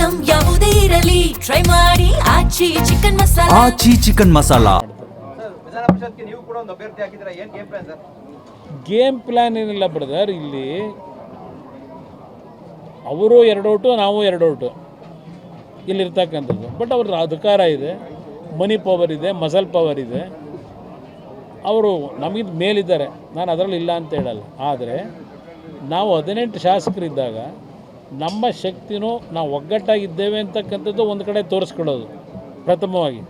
Item ಯಾವುದೇ ಇರಲಿ try ಮಾಡಿ ಆಚಿ ಚಿಕನ್ ಮಸಾಲಾ. ಆಚಿ ಚಿಕನ್ ಮಸಾಲಾ. ವಿಧಾನ ಪರಿಷತ್ಗೆ ನೀವು ಕೂಡ ಒಂದು ಅಭ್ಯರ್ಥಿ ಹಾಕಿದ್ರೆ ಏನು game plan sir? Game plan ಏನಿಲ್ಲ ಬ್ರದರ್, ಇಲ್ಲಿ ಅವರು 2 ಓಟು ನಾವು 2 ಓಟು ಇಲ್ಲಿರ್ತಕ್ಕಂಥದ್ದು. ಬಟ್ ಅವ್ರ ಅಧಿಕಾರ ಇದೆ, ಮನಿ ಪವರ್ ಇದೆ, ಮಸಲ್ ಪವರ್ ಇದೆ, ಅವರು ನಮಗಿಂತ ಮೇಲಿದ್ದಾರೆ. ನಾನು ಅದರಲ್ಲಿ ಇಲ್ಲ ಅಂತ ಹೇಳಲ್ಲ. ಆದರೆ ನಾವು 18 ಶಾಸಕರಿದ್ದಾಗ ನಮ್ಮ ಶಕ್ತಿನೂ ನಾವು ಒಗ್ಗಟ್ಟಾಗಿದ್ದೇವೆ ಅಂತಕ್ಕಂಥದ್ದು ಒಂದು ಕಡೆ ತೋರಿಸ್ಕೊಳ್ಳೋದು ಪ್ರಥಮವಾಗಿ.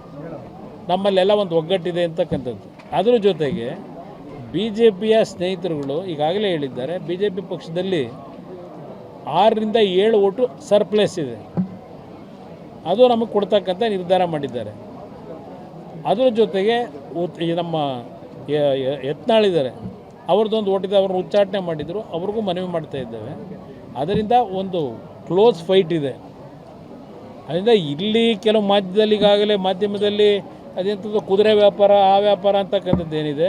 ನಮ್ಮಲ್ಲೆಲ್ಲ ಒಂದು ಒಗ್ಗಟ್ಟಿದೆ ಅಂತಕ್ಕಂಥದ್ದು. ಅದರ ಜೊತೆಗೆ ಬಿ ಜೆ ಪಿಯ ಸ್ನೇಹಿತರುಗಳು ಈಗಾಗಲೇ ಹೇಳಿದ್ದಾರೆ, ಬಿ ಜೆ ಪಿ ಪಕ್ಷದಲ್ಲಿ 6ರಿಂದ 7 ಓಟು ಸರ್ಪ್ಲೇಸ್ ಇದೆ, ಅದು ನಮಗೆ ಕೊಡ್ತಕ್ಕಂಥ ನಿರ್ಧಾರ ಮಾಡಿದ್ದಾರೆ. ಅದರ ಜೊತೆಗೆ ನಮ್ಮ ಯತ್ನಾಳಿದ್ದಾರೆ, ಅವ್ರದ್ದೊಂದು ಓಟಿದೆ, ಅವ್ರನ್ನ ಉಚ್ಚಾಟನೆ ಮಾಡಿದರು, ಅವ್ರಿಗೂ ಮನವಿ ಮಾಡ್ತಾ ಇದ್ದೇವೆ. ಅದರಿಂದ ಒಂದು ಕ್ಲೋಸ್ ಫೈಟ್ ಇದೆ. ಅದರಿಂದ ಇಲ್ಲಿ ಕೆಲವು ಮಾಧ್ಯಮದಲ್ಲಿ ಅದೆಂಥದ್ದು ಕುದುರೆ ವ್ಯಾಪಾರ, ಆ ವ್ಯಾಪಾರ ಅಂತಕ್ಕಂಥದ್ದು ಏನಿದೆ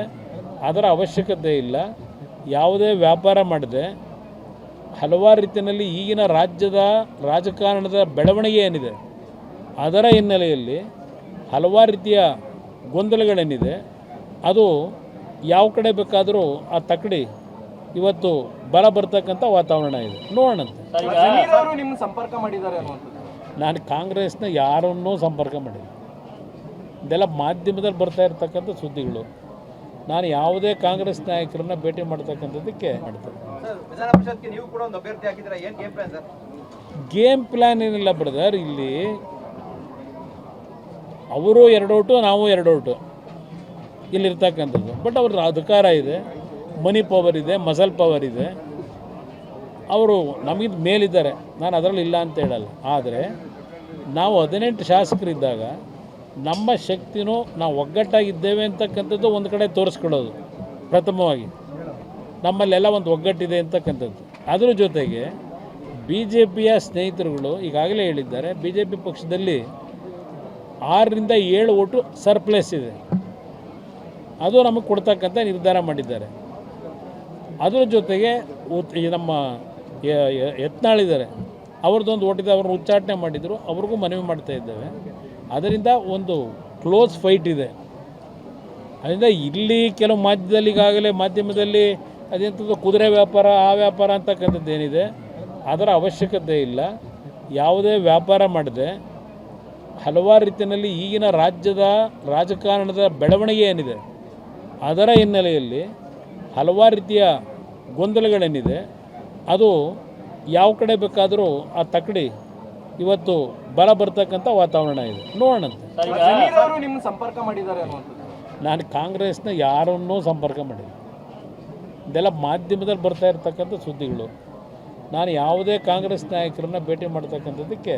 ಅದರ ಅವಶ್ಯಕತೆ ಇಲ್ಲ. ಯಾವುದೇ ವ್ಯಾಪಾರ ಮಾಡದೆ ಹಲವಾರು ರೀತಿಯಲ್ಲಿ ಈಗಿನ ರಾಜ್ಯದ ರಾಜಕಾರಣದ ಬೆಳವಣಿಗೆ ಏನಿದೆ ಅದರ ಹಿನ್ನೆಲೆಯಲ್ಲಿ ಹಲವಾರು ರೀತಿಯ ಗೊಂದಲಗಳೇನಿದೆ ಅದು ಯಾವ ಕಡೆ ಬೇಕಾದರೂ ಆ ತಕ್ಕಡಿ ಇವತ್ತು ಬಲ ಬರ್ತಕ್ಕಂಥ ವಾತಾವರಣ ಇದೆ. ನೋಡೋಣಂತೆ. ನಿಮ್ಮ ಸಂಪರ್ಕ ಮಾಡಿದ್ದಾರೆ ಅನ್ನುವಂಥದ್ದು. ನಾನು ಕಾಂಗ್ರೆಸ್ನ ಯಾರನ್ನೂ ಸಂಪರ್ಕ ಮಾಡಿಲ್ಲ. ಇದೆಲ್ಲ ಮಾಧ್ಯಮದಲ್ಲಿ ಬರ್ತಾ ಇರ್ತಕ್ಕಂಥ ಸುದ್ದಿಗಳು. ನಾನು ಯಾವುದೇ ಕಾಂಗ್ರೆಸ್ ನಾಯಕರನ್ನ ಭೇಟಿ ಮಾಡ್ತಕ್ಕಂಥದ್ದಕ್ಕೆ ಮಾಡ್ತೇನೆ. ವಿಧಾನ ಪರಿಷತ್ಗೆ ನೀವು ಕೂಡ ಒಂದು ಅಭ್ಯರ್ಥಿ ಹಾಕಿದ್ರೆ ಏನು game plan sir? Game plan ಏನಿಲ್ಲ ಬ್ರದರ್, ಇಲ್ಲಿ ಅವರು 2 ಓಟು ನಾವು 2 ಓಟು ಇಲ್ಲಿರ್ತಕ್ಕಂಥದ್ದು. ಬಟ್ ಅವ್ರ ಅಧಿಕಾರ ಇದೆ, ಮನಿ ಪವರ್ ಇದೆ, ಮಸಲ್ ಪವರ್ ಇದೆ, ಅವರು ನಮಗಿಂತ ಮೇಲಿದ್ದಾರೆ. ನಾನು ಅದರಲ್ಲಿ ಇಲ್ಲ ಅಂತ ಹೇಳಲ್ಲ. ಆದರೆ ನಾವು 18 ಶಾಸಕರಿದ್ದಾಗ ನಮ್ಮ ಶಕ್ತಿನೂ ನಾವು ಒಗ್ಗಟ್ಟಾಗಿದ್ದೇವೆ ಅಂತಕ್ಕಂಥದ್ದು ಒಂದು ಕಡೆ ತೋರಿಸ್ಕೊಳ್ಳೋದು ಪ್ರಥಮವಾಗಿ. ನಮ್ಮಲ್ಲೆಲ್ಲ ಒಂದು ಒಗ್ಗಟ್ಟಿದೆ ಅಂತಕ್ಕಂಥದ್ದು. ಅದರ ಜೊತೆಗೆ ಬಿ ಜೆ ಪಿಯ ಸ್ನೇಹಿತರುಗಳು ಈಗಾಗಲೇ ಹೇಳಿದ್ದಾರೆ, ಬಿ ಜೆ ಪಿ ಪಕ್ಷದಲ್ಲಿ 6ರಿಂದ 7 ಓಟು ಸರ್ಪ್ಲೇಸ್ ಇದೆ, ಅದು ನಮಗೆ ಕೊಡ್ತಕ್ಕಂಥ ನಿರ್ಧಾರ ಮಾಡಿದ್ದಾರೆ. ಅದರ ಜೊತೆಗೆ ನಮ್ಮ ಯತ್ನಾಳಿದ್ದಾರೆ, ಅವ್ರದ್ದೊಂದು ಓಟಿದೆ, ಅವ್ರನ್ನ ಉಚ್ಚಾಟನೆ ಮಾಡಿದರು, ಅವ್ರಿಗೂ ಮನವಿ ಮಾಡ್ತಾ ಇದ್ದೇವೆ. ಅದರಿಂದ ಒಂದು ಕ್ಲೋಸ್ ಫೈಟ್ ಇದೆ. ಅದರಿಂದ ಇಲ್ಲಿ ಕೆಲವು ಮಾಧ್ಯಮದಲ್ಲಿ ಅದೆಂಥದ್ದು ಕುದುರೆ ವ್ಯಾಪಾರ, ಆ ವ್ಯಾಪಾರ ಅಂತಕ್ಕಂಥದ್ದು ಏನಿದೆ ಅದರ ಅವಶ್ಯಕತೆ ಇಲ್ಲ. ಯಾವುದೇ ವ್ಯಾಪಾರ ಮಾಡದೆ ಹಲವಾರು ರೀತಿಯಲ್ಲಿ ಈಗಿನ ರಾಜ್ಯದ ರಾಜಕಾರಣದ ಬೆಳವಣಿಗೆ ಏನಿದೆ ಅದರ ಹಿನ್ನೆಲೆಯಲ್ಲಿ ಹಲವಾರು ರೀತಿಯ ಗೊಂದಲಗಳೇನಿದೆ ಅದು ಯಾವ ಕಡೆ ಬೇಕಾದರೂ ಆ ತಕ್ಕಡಿ ಇವತ್ತು ಬಲ ಬರ್ತಕ್ಕಂಥ ವಾತಾವರಣ ಇದೆ. ನೋಡೋಣಂತೆ. ನಿಮ್ಮ ಸಂಪರ್ಕ ಮಾಡಿದ್ದಾರೆ ಅನ್ನುವಂಥದ್ದು. ನಾನು ಕಾಂಗ್ರೆಸ್ನ ಯಾರನ್ನೂ ಸಂಪರ್ಕ ಮಾಡಿಲ್ಲ. ಇದೆಲ್ಲ ಮಾಧ್ಯಮದಲ್ಲಿ ಬರ್ತಾ ಇರ್ತಕ್ಕಂಥ ಸುದ್ದಿಗಳು. ನಾನು ಯಾವುದೇ ಕಾಂಗ್ರೆಸ್ ನಾಯಕರನ್ನ ಭೇಟಿ ಮಾಡ್ತಕ್ಕಂಥದ್ದಕ್ಕೆ